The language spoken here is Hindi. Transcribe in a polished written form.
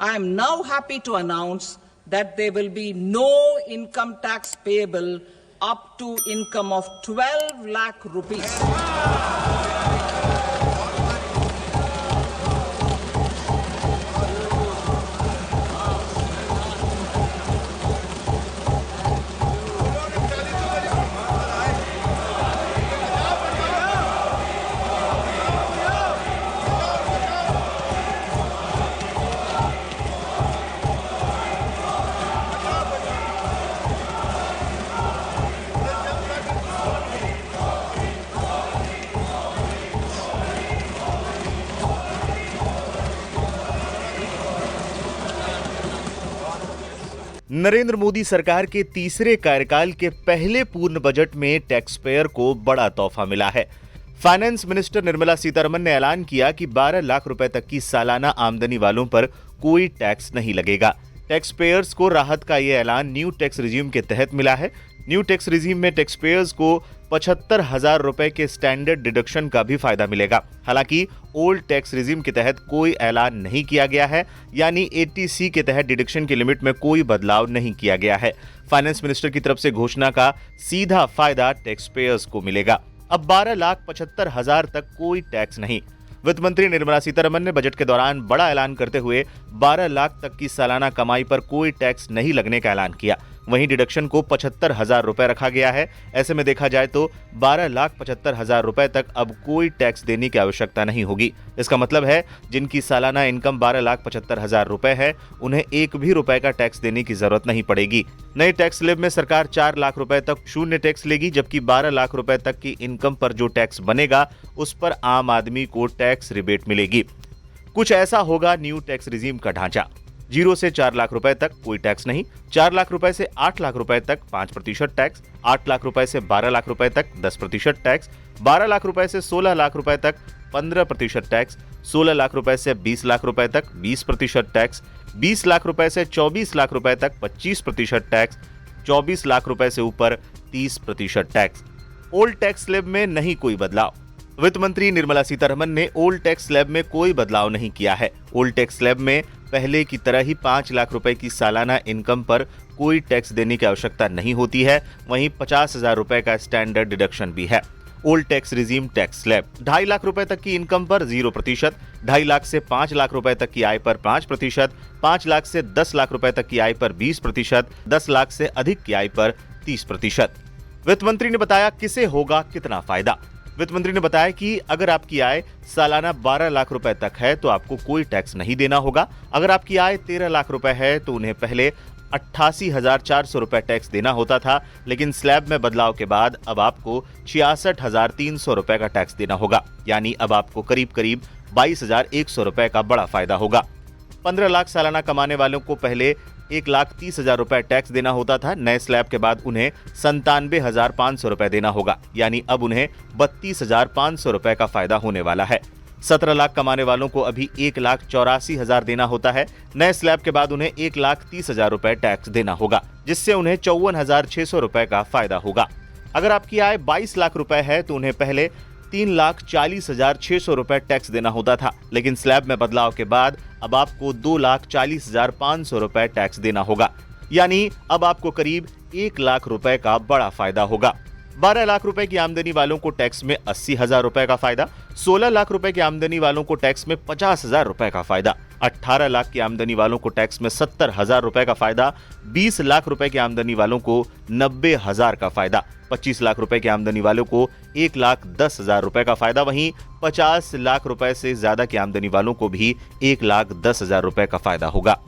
I am now happy to announce that there will be no income tax payable up to income of 12 lakh rupees. Narendra Modi सरकार के तीसरे कार्यकाल के पहले पूर्ण बजट में टैक्स पेयर को बड़ा तोहफा मिला है। फाइनेंस मिनिस्टर निर्मला सीतारमण ने ऐलान किया कि 12 लाख रुपए तक की सालाना आमदनी वालों पर कोई टैक्स नहीं लगेगा। टैक्स पेयर्स को राहत का यह ऐलान न्यू टैक्स रिजीम के तहत मिला है। न्यू टैक्स रिजीम में टैक्स पेयर्स को 75,000 रुपए के स्टैंडर्ड डिडक्शन का भी फायदा मिलेगा। हालांकि ओल्ड टैक्स रिजीम के तहत कोई ऐलान नहीं किया गया है, यानी 80C के तहत डिडक्शन की लिमिट में कोई बदलाव नहीं किया गया है। फाइनेंस मिनिस्टर की तरफ से घोषणा का सीधा फायदा टैक्स पेयर्स को मिलेगा। अब 12,75,000 तक कोई टैक्स नहीं। वित्त मंत्री निर्मला सीतारमण ने बजट के दौरान बड़ा ऐलान करते हुए 12 लाख तक की सालाना कमाई पर कोई टैक्स नहीं लगने का ऐलान किया। वहीं डिडक्शन को 75,000 रुपए रखा गया है। ऐसे में देखा जाए तो 12,75,000 रुपए तक अब कोई टैक्स देने की आवश्यकता नहीं होगी। इसका मतलब है जिनकी सालाना इनकम 12,75,000 रुपए है, उन्हें एक भी रुपए का टैक्स देने की जरूरत नहीं पड़ेगी। नए टैक्स स्लैब में सरकार 4 लाख रुपए तक शून्य टैक्स लेगी, जबकि 12 लाख रुपए तक की इनकम पर जो टैक्स बनेगा उस पर आम आदमी को टैक्स रिबेट मिलेगी। कुछ ऐसा होगा न्यू टैक्स रिजीम का ढांचा। 0 से 4 लाख रुपए तक कोई टैक्स नहीं, 4 लाख रुपए से 8 लाख रुपए तक 5% टैक्स, 8 लाख रुपए से 12 लाख रुपए तक 10% टैक्स, 12 लाख रुपए से 16 लाख रुपए तक 15% टैक्स, 16 लाख रुपए से 20 लाख रुपए तक 20% टैक्स, 20 लाख रुपए से 24 लाख रुपए तक 25% टैक्स, 24 लाख रुपए से ऊपर 30% टैक्स। ओल्ड टैक्स स्लैब में नहीं कोई बदलाव। वित्त मंत्री निर्मला सीतारमण ने ओल्ड टैक्स स्लैब में कोई बदलाव नहीं किया है। ओल्ड टैक्स स्लैब में पहले की तरह ही 5 लाख रुपए की सालाना इनकम पर कोई टैक्स देने की आवश्यकता नहीं होती है। वहीं 50,000 रुपए का स्टैंडर्ड डिडक्शन भी है। Old tax regime tax slab 2.5 lakh रुपए तक की इनकम पर 0%, 2.5 लाख से 5 लाख रुपए तक की आय पर 5%, 5 लाख से 10 लाख रुपए तक की आय पर 20%, 10 लाख से अधिक की आय पर 30%। वित्त मंत्री ने बताया किसे होगा कितना फायदा। वित्त मंत्री ने बताया कि अगर आपकी आय सालाना 12 लाख रुपए तक है तो आपको कोई टैक्स नहीं देना होगा। अगर आपकी आय 13 लाख रुपए है तो उन्हें पहले 88,400 रुपए टैक्स देना होता था, लेकिन स्लैब में बदलाव के बाद अब आपको 66,300 रुपए का टैक्स देना होगा। यानी अब आपको करीब करीब 22,100 रुपए का बड़ा फायदा होगा। 15 लाख सालाना कमाने वालों को पहले 1,30,000 रुपए टैक्स देना होता था। नए स्लैब के बाद उन्हें 97,500 रुपए देना होगा, यानी अब उन्हें 32,500 रुपए का फायदा होने वाला है। 17 लाख कमाने वालों को अभी 1,84,000 देना होता है। नए स्लैब के बाद उन्हें 1,30,000 रुपए टैक्स देना होगा, जिससे उन्हें 54,600 रुपए का फायदा होगा। अगर आपकी आय 22 लाख रुपए है तो उन्हें पहले 3,40,600 रुपए टैक्स देना होता था, लेकिन स्लैब में बदलाव के बाद अब आपको 2,40,500 रुपए टैक्स देना होगा। यानी अब आपको करीब 1 लाख रुपए का बड़ा फायदा होगा। 12 लाख रुपए की आमदनी वालों को टैक्स में 80,000 रुपए का फायदा, 16 लाख रुपए की आमदनी वालों को टैक्स में 50,000 रुपए का फायदा, 18 लाख की आमदनी वालों को टैक्स में 70,000 रुपए का फायदा, 20 लाख रुपए की आमदनी वालों को 90,000 का फायदा, 25 लाख रुपए की आमदनी वालों को 1,10,000 रुपए का फायदा, वहीं 50 लाख रुपए से ज्यादा की आमदनी वालों को भी 1,10,000 रुपए का फायदा होगा।